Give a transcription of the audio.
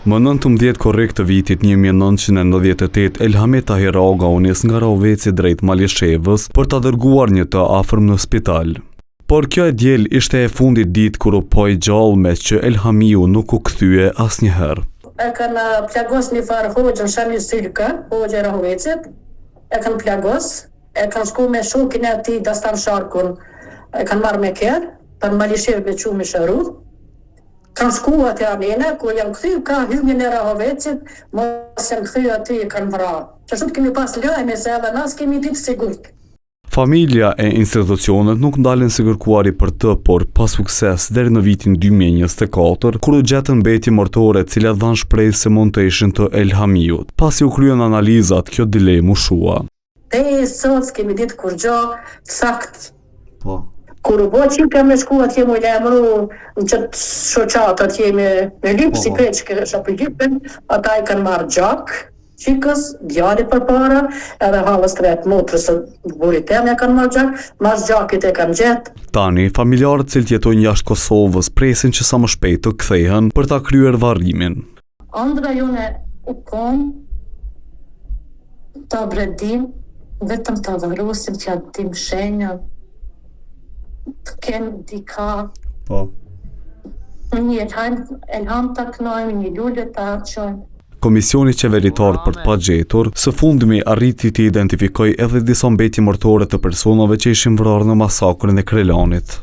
Më 19 korrekt të vitit 1998, Elhamet Tahir Aga u nis nga Roveci drejt Malishevës për ta dërguar një të afërm në spital. Por kjo e diel ishte e fundit ditë kur u poi gjallë me që Elhamiu nuk u kthye asnjëherë. E kanë plagos një farë hoxhën Shamil Sylka, hoxhë e Rahovecit, e kanë plagos, e kanë shku me shokin e ati Dastan Sharkun, e kanë marrë me kjerë, për Malishevë me qumë i shëru. Kanë shku atë anene, ku janë këthy ka hymjen e Rahovecit, mos janë këthy aty e kanë vra. Që shumë kemi pas lajme se edhe nas kemi ditë sigurt. Familja e institucionet nuk ndalen si kërkuari për të, por pa sukses deri në vitin 2024, kur u gjetën mbetje martore të cilat dhanë shpresë se mund të ishin të Elhamiut. Pasi u kryen analizat, kjo dilemë u shua. Te sot kemi ditë kur gjo sakt. Po. Kur u bo që me shku atje mu lemru në qëtë shoqat atje me lypë, si kretë që kësha për lypën, ata i kanë marrë gjak, qikës, djali për para, edhe halës të vetë motrës të burit e me kanë marrë gjak, mas gjakit e kanë gjetë. Tani, familjarët cilët jetojnë jashtë Kosovës presin që sa më shpejt të kthehen për ta kryer varrimin. Ëndra jone u kom, ta bredim, vetëm ta varrosim që atim shenja, të kemë dika. Po. Një elham të knojmë, një lullë të qojmë. Komisioni qeveritar për të pagjetur, së fundmi arriti të identifikoj edhe disa mbetje martore të personave që ishin vrarë në masakrin e Krelanit.